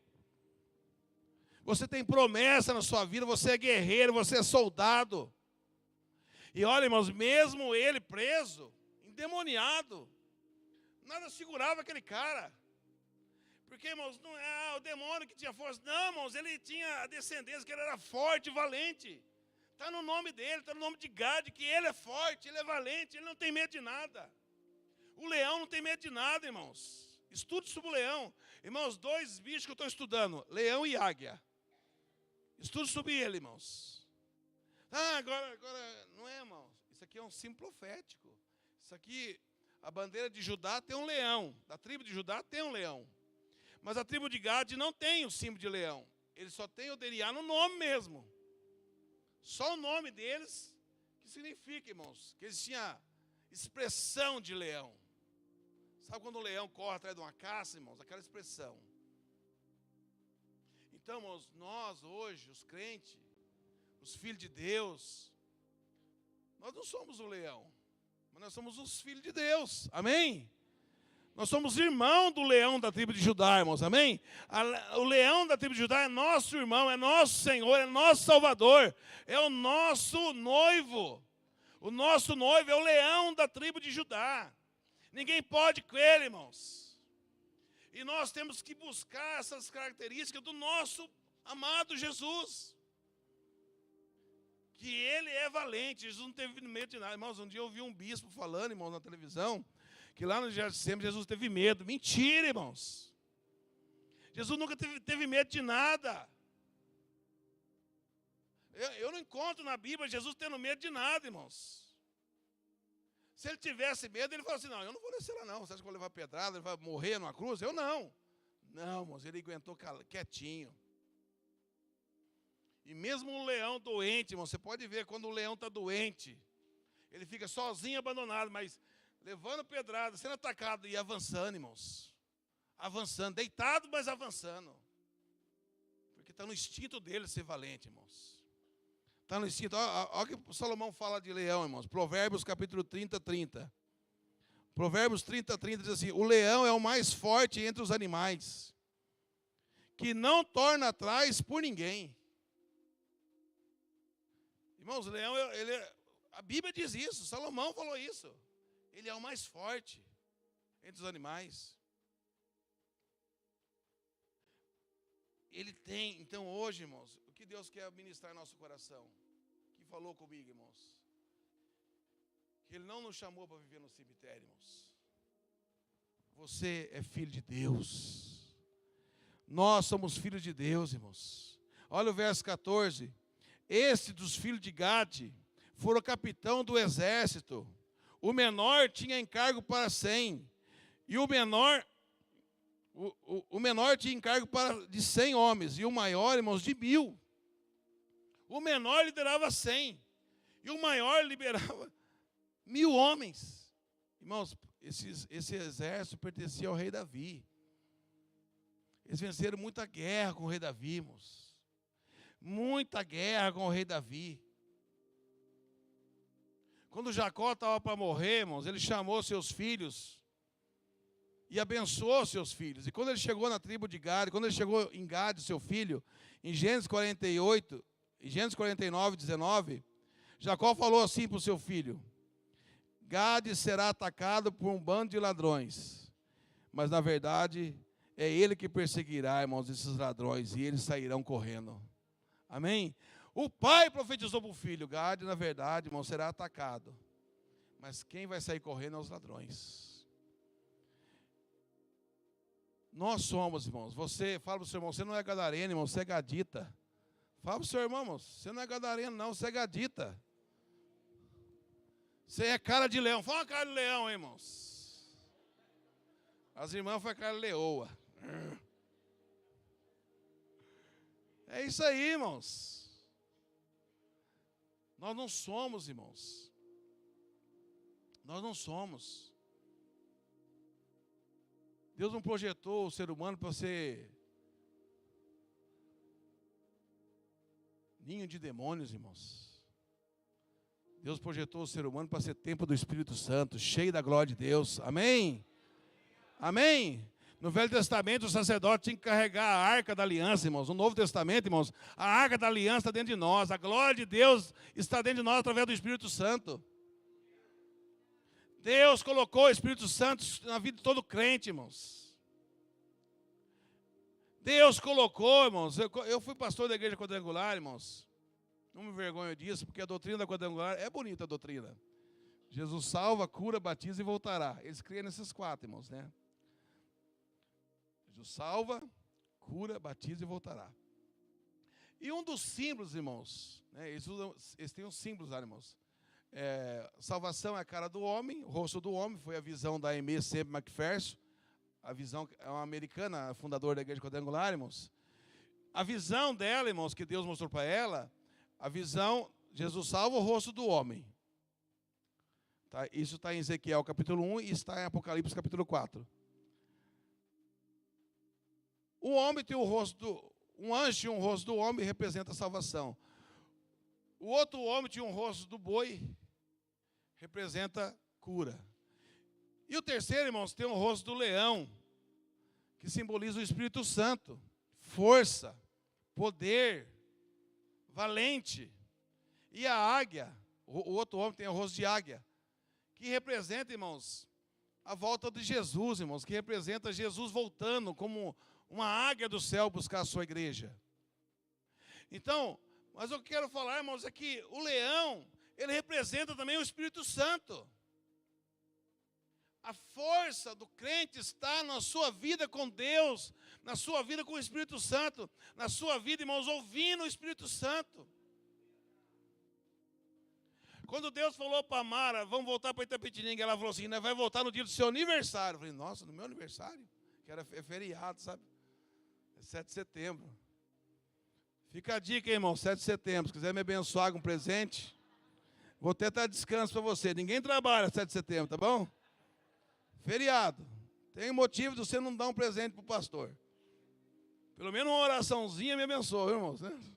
Você tem promessa na sua vida, você é guerreiro, você é soldado. E olha, irmãos, mesmo ele preso, endemoniado, nada segurava aquele cara. Porque, irmãos, não é o demônio que tinha força. Não, irmãos, ele tinha a descendência, que ele era forte, valente. Está no nome dele, está no nome de Gade, que ele é forte, ele é valente, ele não tem medo de nada. O leão não tem medo de nada, irmãos. Estude sobre o leão. Irmãos, 2 bichos que eu estou estudando, leão e águia. Estude sobre ele, irmãos. Agora, não é, irmãos. Isso aqui é um símbolo profético. Isso aqui, a bandeira de Judá tem um leão. Da tribo de Judá tem um leão. Mas a tribo de Gade não tem o símbolo de leão. Ele só tem o Deriá no nome mesmo. Só o nome deles, que significa, irmãos, que eles tinham expressão de leão. Sabe quando o leão corre atrás de uma caça, irmãos? Aquela expressão. Então, irmãos, nós hoje, os crentes, os filhos de Deus, nós não somos o leão, mas nós somos os filhos de Deus, amém? Nós somos irmão do leão da tribo de Judá, irmãos, amém? O leão da tribo de Judá é nosso irmão, é nosso Senhor, é nosso Salvador, é o nosso noivo. O nosso noivo é o leão da tribo de Judá. Ninguém pode com ele, irmãos. E nós temos que buscar essas características do nosso amado Jesus. Que ele é valente, Jesus não teve medo de nada. Irmãos, um dia eu ouvi um bispo falando, irmãos, na televisão, que lá no Getsemane Jesus teve medo. Mentira, irmãos. Jesus nunca teve medo de nada. Eu não encontro na Bíblia Jesus tendo medo de nada, irmãos. Se ele tivesse medo, ele falou assim, não, eu não vou descer lá não. Você acha que eu vou levar pedrada, ele vai morrer numa cruz? Eu não. Não, irmãos, ele aguentou quietinho. E mesmo um leão doente, irmão, você pode ver quando o leão está doente, ele fica sozinho, abandonado, mas levando pedrada, sendo atacado e avançando, irmãos. Avançando, deitado, mas avançando. Porque está no instinto dele ser valente, irmãos. Está no instinto. Olha o que Salomão fala de leão, irmãos. Provérbios capítulo 30. Provérbios 30 diz assim, o leão é o mais forte entre os animais, que não torna atrás por ninguém. Irmãos, o leão, a Bíblia diz isso, Salomão falou isso. Ele é o mais forte entre os animais. Ele tem, então hoje, irmãos, o que Deus quer ministrar no nosso coração? Que falou comigo, irmãos? Que Ele não nos chamou para viver no cemitério, irmãos. Você é filho de Deus. Nós somos filhos de Deus, irmãos. Olha o verso 14. Este dos filhos de Gade fora capitão do exército. O menor tinha encargo para 100. E o menor tinha encargo de 100 homens. E o maior, irmãos, de 1000. O menor liderava 100. E o maior liberava 1000 homens. Irmãos, esse exército pertencia ao rei Davi. Eles venceram muita guerra com o rei Davi, irmãos. Muita guerra com o rei Davi. Quando Jacó estava para morrer, irmãos, ele chamou seus filhos e abençoou seus filhos. E quando ele chegou na tribo de Gade, quando ele chegou em Gade, seu filho, em Gênesis 48, em Gênesis 49, 19, Jacó falou assim para o seu filho, Gade será atacado por um bando de ladrões, mas na verdade é ele que perseguirá, irmãos, esses ladrões, e eles sairão correndo. Amém? O pai profetizou para o filho, Gade, na verdade, irmão, será atacado. Mas quem vai sair correndo é os ladrões. Nós somos, irmãos. Você fala para o seu irmão, você não é gadareno, irmão, você é gadita. Fala para o seu irmão, irmão, você não é gadareno, não, você é gadita. Você é cara de leão. Fala uma cara de leão, irmãos. As irmãs foi cara de leoa. É isso aí, irmãos. Nós não somos, irmãos. Nós não somos. Deus não projetou o ser humano para ser ninho de demônios, irmãos. Deus projetou o ser humano para ser templo do Espírito Santo, cheio da glória de Deus. Amém? Amém? No Velho Testamento, o sacerdote tinha que carregar a arca da aliança, irmãos. No Novo Testamento, irmãos, a arca da aliança está dentro de nós. A glória de Deus está dentro de nós através do Espírito Santo. Deus colocou o Espírito Santo na vida de todo crente, irmãos. Deus colocou, irmãos. Eu fui pastor da igreja quadrangular, irmãos. Não me envergonho disso, porque a doutrina da quadrangular é bonita a doutrina. Jesus salva, cura, batiza e voltará. Eles criam nesses 4, irmãos, né? Jesus salva, cura, batiza e voltará. E um dos símbolos, irmãos, né, eles têm uns símbolos lá, irmãos. Salvação é a cara do homem, o rosto do homem, foi a visão da Aimee Semple McPherson. A visão é uma americana, fundadora da igreja quadrangular, irmãos. A visão dela, irmãos, que Deus mostrou para ela, a visão, Jesus salva o rosto do homem. Tá? Isso está em Ezequiel capítulo 1 e está em Apocalipse capítulo 4. O homem tem o rosto um anjo tinha um rosto do homem, representa a salvação. O outro homem tinha um rosto do boi, representa cura. E o terceiro, irmãos, tem um rosto do leão, que simboliza o Espírito Santo, força, poder, valente. E a águia, o outro homem tem o rosto de águia, que representa, irmãos, a volta de Jesus, irmãos, que representa Jesus voltando como uma águia do céu buscar a sua igreja. Então, mas eu quero falar, irmãos, é que o leão, ele representa também o Espírito Santo. A força do crente está na sua vida com Deus, na sua vida com o Espírito Santo, na sua vida, irmãos, ouvindo o Espírito Santo. Quando Deus falou para Mara, vamos voltar para Itapetininga, ela falou assim, né, vai voltar no dia do seu aniversário. Eu falei, nossa, no meu aniversário? Que é feriado, sabe? É 7 de setembro. Fica a dica, irmão, 7 de setembro, se quiser me abençoar com um presente, vou até dar descanso para você. Ninguém trabalha 7 de setembro, tá bom? Feriado. Tem motivo de você não dar um presente para o pastor. Pelo menos uma oraçãozinha me abençoa, irmãos, né?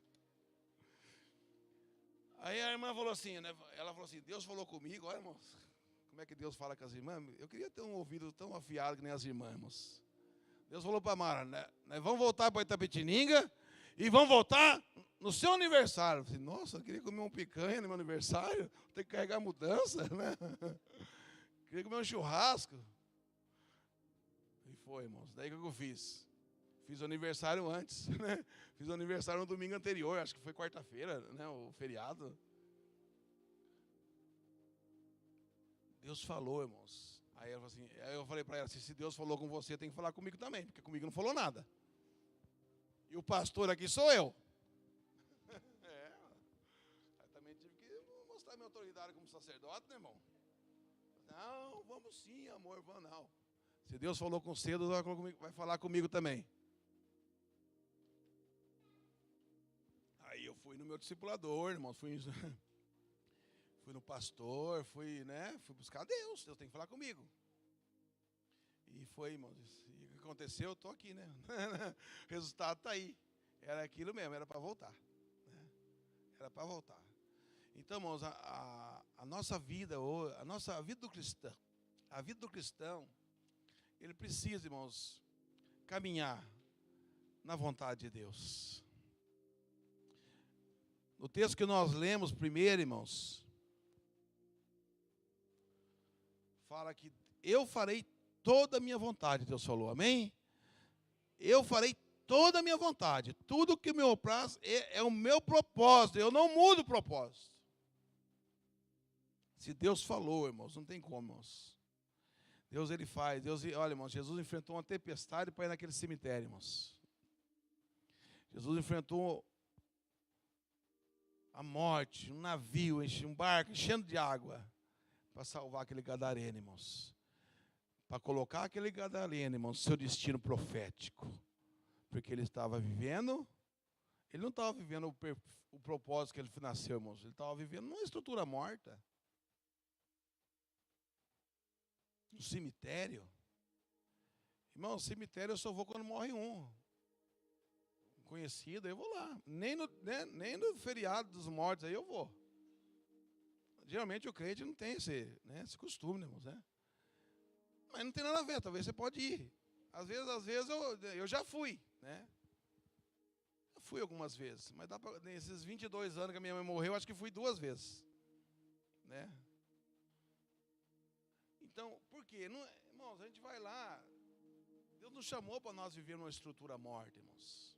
Aí a irmã falou assim, né? Ela falou assim, Deus falou comigo, olha, irmãos, como é que Deus fala com as irmãs? Eu queria ter um ouvido tão afiado que nem as irmãs, irmãos. Deus falou para Mara, né? Nós vamos voltar para Itapetininga e vamos voltar no seu aniversário. Eu falei, nossa, eu queria comer um picanha no meu aniversário, vou ter que carregar mudança, né? Queria comer um churrasco. E foi, irmãos, daí que eu fiz? Fiz o aniversário antes, né? Fiz o aniversário no domingo anterior, acho que foi quarta-feira, né? O feriado. Deus falou, irmãos. Aí eu falei para ela, se Deus falou com você, tem que falar comigo também, porque comigo não falou nada. E o pastor aqui sou eu. Eu também tive que mostrar minha autoridade como sacerdote, né, irmão? Não, vamos sim, amor, vamos não. Se Deus falou com cedo, vai falar comigo também. Aí eu fui no meu discipulador, irmãos, fui no pastor, fui buscar Deus tem que falar comigo. E foi, irmãos, e o que aconteceu, eu estou aqui, né? O resultado está aí. Era aquilo mesmo, era para voltar. Né? Era para voltar. Então, irmãos, a nossa vida, a vida do cristão, ele precisa, irmãos, caminhar na vontade de Deus. No texto que nós lemos primeiro, irmãos, fala que eu farei toda a minha vontade, Deus falou, amém? Eu farei toda a minha vontade, tudo que me apraz é o meu propósito, eu não mudo o propósito. Se Deus falou, irmãos, não tem como, irmãos. Deus, ele faz. Olha, irmãos, Jesus enfrentou uma tempestade para ir naquele cemitério, irmãos. Jesus enfrentou a morte, um navio, um barco enchendo de água para salvar aquele gadareno, irmãos. Para colocar aquele gadareno, irmãos, no seu destino profético. Porque ele estava vivendo, ele não estava vivendo o propósito que ele nasceu, irmãos. Ele estava vivendo numa estrutura morta. No cemitério. Irmão, cemitério eu só vou quando morre um conhecido, eu vou lá. Nem no feriado dos mortos aí eu vou. Geralmente o crente não tem esse costume, né, irmãos, né? Mas não tem nada a ver, talvez você pode ir. Às vezes eu já fui, né? Eu fui algumas vezes, mas nesses 22 anos que a minha mãe morreu, acho que fui 2 vezes, né? Então, por quê? Irmãos, a gente vai lá, Deus nos chamou para nós viver numa estrutura morta, irmãos.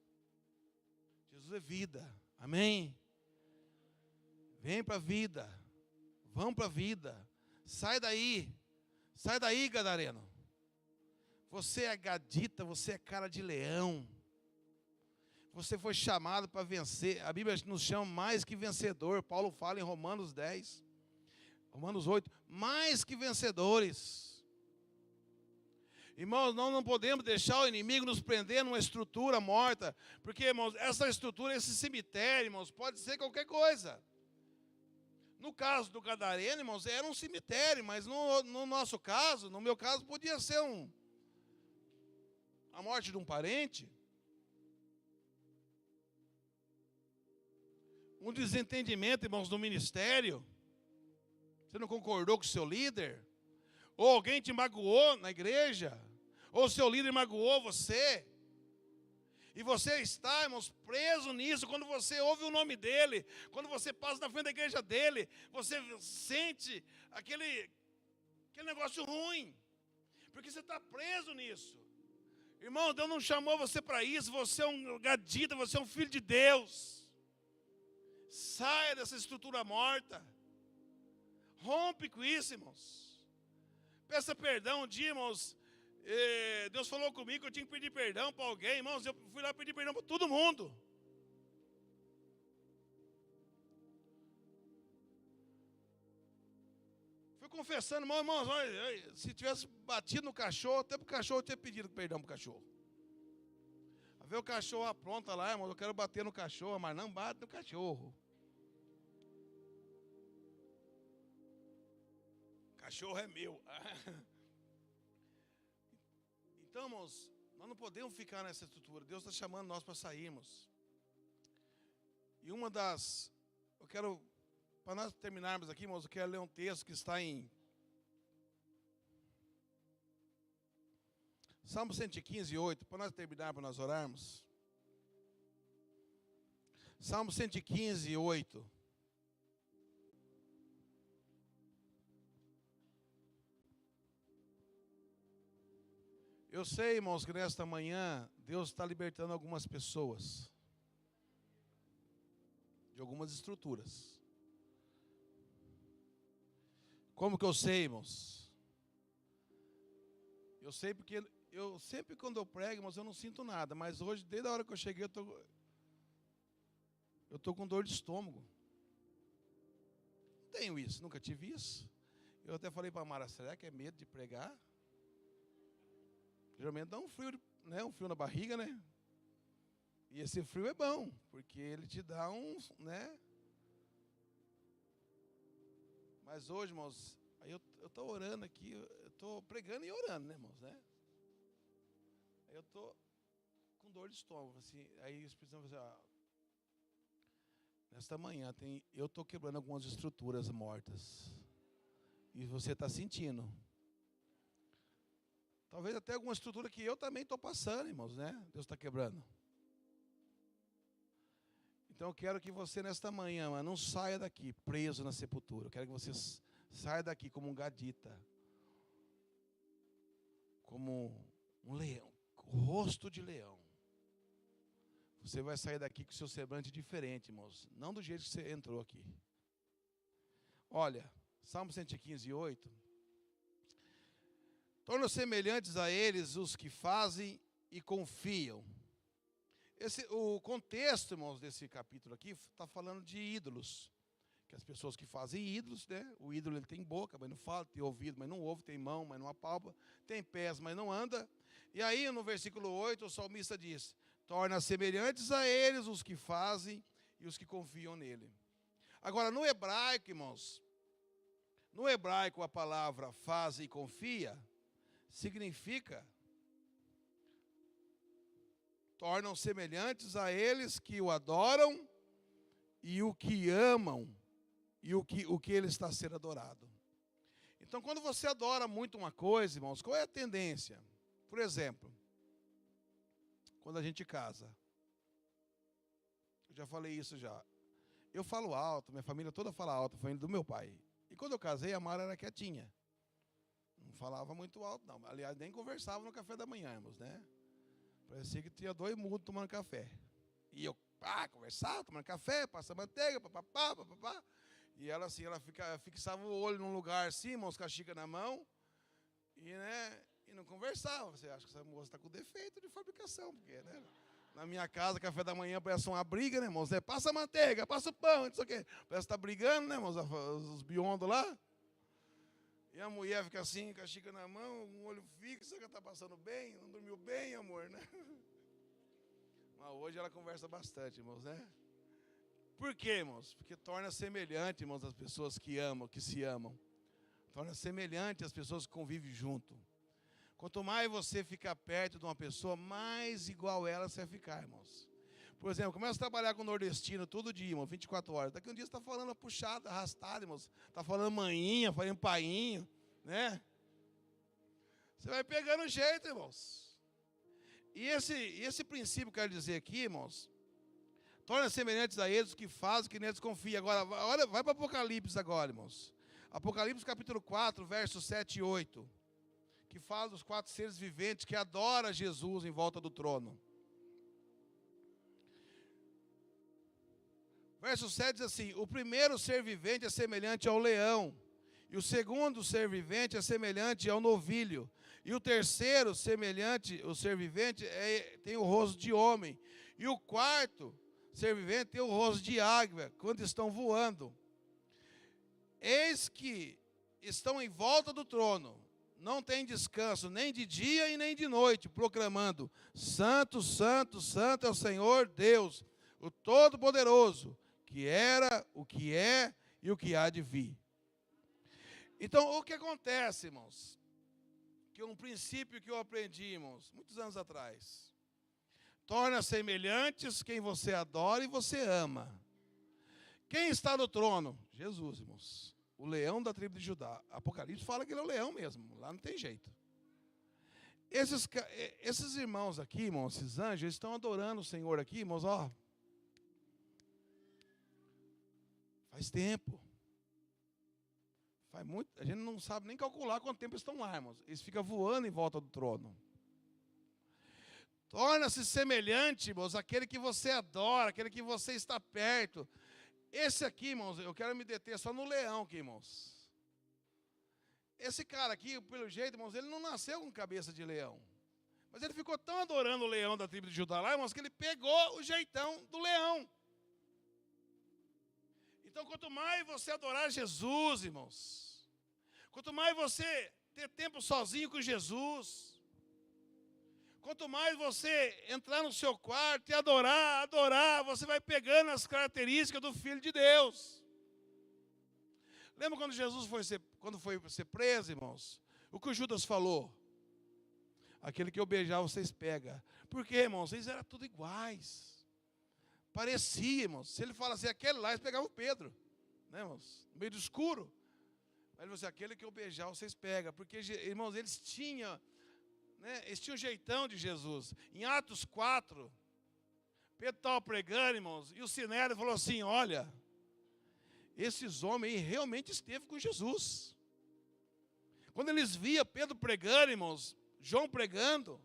Jesus é vida, amém? Vem para a vida, vamos para a vida, sai daí, gadareno. Você é gadita, você é cara de leão. Você foi chamado para vencer, a Bíblia nos chama mais que vencedor, Paulo fala em Romanos 10. Romanos 8, mais que vencedores. Irmãos, nós não podemos deixar o inimigo nos prender numa estrutura morta, porque, irmãos, essa estrutura, esse cemitério, irmãos, pode ser qualquer coisa. No caso do gadareno, irmãos, era um cemitério, mas no nosso caso, no meu caso, podia ser a morte de um parente, um desentendimento, irmãos, no ministério. Você não concordou com o seu líder? Ou alguém te magoou na igreja? Ou o seu líder magoou você? E você está, irmãos, preso nisso. Quando você ouve o nome dele, quando você passa na frente da igreja dele, você sente aquele negócio ruim. Porque você está preso nisso. Irmão, Deus não chamou você para isso. Você é um gadita, você é um filho de Deus. Saia dessa estrutura morta. Rompe com isso, irmãos. Peça perdão. Um dia, irmãos, Deus falou comigo que eu tinha que pedir perdão para alguém. Irmãos, eu fui lá pedir perdão para todo mundo. Fui confessando, irmãos, olha, se tivesse batido no cachorro, até para o cachorro eu tinha pedido perdão para o cachorro. A ver o cachorro apronta lá, irmão, eu quero bater no cachorro, mas não bate no cachorro. Cachorro é meu. Então, irmãos, nós não podemos ficar nessa estrutura. Deus está chamando nós para sairmos. E uma das... Eu quero... Para nós terminarmos aqui, irmãos, eu quero ler um texto que está em Salmo 115, 8, para nós terminarmos, para nós orarmos. Salmo 115, 8. Eu sei, irmãos, que nesta manhã Deus está libertando algumas pessoas de algumas estruturas. Como que eu sei, irmãos? Eu sei porque eu sempre quando eu prego, irmãos, eu não sinto nada. Mas hoje, desde a hora que eu cheguei, eu tô com dor de estômago. Não tenho isso, nunca tive isso. Eu até falei para a Mara, será que é medo de pregar? Geralmente dá um frio, né? Um frio na barriga, né? E esse frio é bom, porque ele te dá né? Mas hoje, irmãos, aí eu estou orando aqui, eu estou pregando e orando, né, irmãos, né? Aí eu estou com dor de estômago, assim, aí o Espírito Santo vai dizer, nesta manhã eu estou quebrando algumas estruturas mortas. E você está sentindo. Talvez até alguma estrutura que eu também estou passando, irmãos, né? Deus está quebrando. Então eu quero que você nesta manhã, não saia daqui preso na sepultura. Eu quero que você saia daqui como um gadita. Como um leão, com rosto de leão. Você vai sair daqui com o seu semblante diferente, irmãos. Não do jeito que você entrou aqui. Olha, Salmo 115, 8. Tornam semelhantes a eles os que fazem e confiam. O contexto, irmãos, desse capítulo aqui está falando de ídolos. Que as pessoas que fazem ídolos, né? O ídolo ele tem boca, mas não fala, tem ouvido, mas não ouve, tem mão, mas não apalpa, tem pés, mas não anda. E aí, no versículo 8, o salmista diz: torna semelhantes a eles os que fazem e os que confiam nele. Agora, no hebraico, irmãos, no hebraico a palavra faz e confia significa tornam semelhantes a eles que o adoram e o que amam e o que ele está a ser adorado. Então, quando você adora muito uma coisa, irmãos, qual é a tendência? Por exemplo, quando a gente casa, eu já falei isso já. Eu falo alto, minha família toda fala alto, a família do meu pai. E quando eu casei, a Mara era quietinha. Não falava muito alto, não. Aliás, nem conversava no café da manhã, irmãos, né? Parecia que tinha dois mudos tomando café. E eu, conversava, tomando café, passa manteiga, papapá, papapá. E ela assim, ela fixava o olho num lugar assim, irmãos, com a xícara na mão. E, né, e não conversava. Você acha que essa moça está com defeito de fabricação, porque, né? Na minha casa, café da manhã parece uma briga, né, irmãos? Passa a manteiga, passa o pão, não sei o quê. Parece que está brigando, né, irmãos? Os biondos lá. E a mulher fica assim, com a xícara na mão, um olho fixo, será que está passando bem? Não dormiu bem, amor, né? Mas hoje ela conversa bastante, irmãos, né? Por quê, irmãos? Porque torna semelhante, irmãos, as pessoas que amam, que se amam. Torna semelhante as pessoas que convivem junto. Quanto mais você ficar perto de uma pessoa, mais igual ela você vai ficar, irmãos. Por exemplo, começa a trabalhar com nordestino todo dia, irmão, 24 horas. Daqui um dia você está falando puxado, arrastado, irmãos. Está falando manhinha, falando painho, né? Você vai pegando jeito, irmãos. E esse princípio, quero dizer aqui, irmãos, torna semelhantes a eles que fazem, que neles confiam. Agora, olha, vai para Apocalipse agora, irmãos. Apocalipse capítulo 4, versos 7 e 8. que fala dos 4 seres viventes que adoram Jesus em volta do trono. Verso 7 diz assim: o primeiro ser vivente é semelhante ao leão, e o segundo ser vivente é semelhante ao novilho, e o terceiro o ser vivente tem o rosto de homem, e o quarto ser vivente tem o rosto de águia, quando estão voando. Eis que estão em volta do trono, não tem descanso, nem de dia e nem de noite, proclamando: Santo, Santo, Santo é o Senhor Deus, o Todo-Poderoso, que era, o que é e o que há de vir. Então, o que acontece, irmãos? Que é um princípio que eu aprendi, irmãos, muitos anos atrás. Torna semelhantes quem você adora e você ama. Quem está no trono? Jesus, irmãos. O leão da tribo de Judá. Apocalipse fala que ele é o leão mesmo. Lá não tem jeito. Esses irmãos aqui, irmãos, esses anjos, eles estão adorando o Senhor aqui, irmãos, ó. Faz tempo. Faz muito. A gente não sabe nem calcular quanto tempo eles estão lá, irmãos. Eles ficam voando em volta do trono. Torna-se semelhante, irmãos, àquele que você adora, aquele que você está perto. Esse aqui, irmãos, eu quero me deter só no leão aqui, irmãos. Esse cara aqui, pelo jeito, irmãos, ele não nasceu com cabeça de leão. Mas ele ficou tão adorando o leão da tribo de Judá lá, irmãos, que ele pegou o jeitão do leão. Então, quanto mais você adorar Jesus, irmãos, quanto mais você ter tempo sozinho com Jesus, quanto mais você entrar no seu quarto e adorar, você vai pegando as características do Filho de Deus. Lembra quando Jesus foi ser preso, irmãos? O que o Judas falou? Aquele que eu beijar, vocês pegam. Por quê, irmãos? Eles eram tudo iguais. Parecia, irmãos. Se ele fala assim, aquele lá, eles pegavam o Pedro. Né, irmãos? No meio do escuro. Mas ele falou assim, aquele que eu beijar, vocês pegam. Porque, irmãos, eles tinham um jeitão de Jesus. Em Atos 4, Pedro estava pregando, irmãos, e o Sinédrio falou assim, olha, esses homens aí realmente esteve com Jesus. Quando eles viam Pedro pregando, irmãos, João pregando,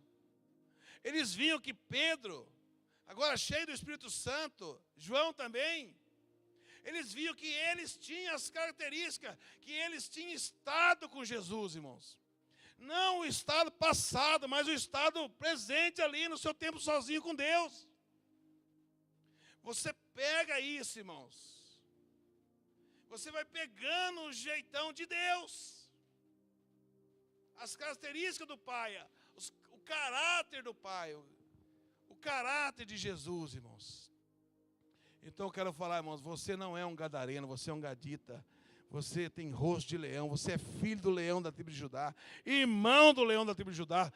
eles viam que Pedro, agora cheio do Espírito Santo, João também, eles viam que eles tinham as características, que eles tinham estado com Jesus, irmãos. Não o estado passado, mas o estado presente ali no seu tempo sozinho com Deus. Você pega isso, irmãos. Você vai pegando o jeitão de Deus. As características do Pai, o caráter do Pai, o caráter de Jesus, irmãos. Então eu quero falar, irmãos, você não é um gadareno, você é um gadita. Você tem rosto de leão, você é filho do leão da tribo de Judá, irmão do leão da tribo de Judá,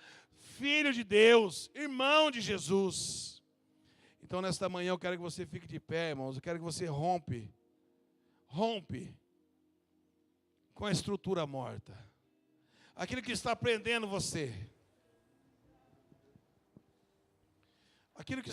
filho de Deus, irmão de Jesus. Então nesta manhã eu quero que você fique de pé, irmãos, eu quero que você rompe com a estrutura morta. Aquilo que está prendendo você. Aquilo que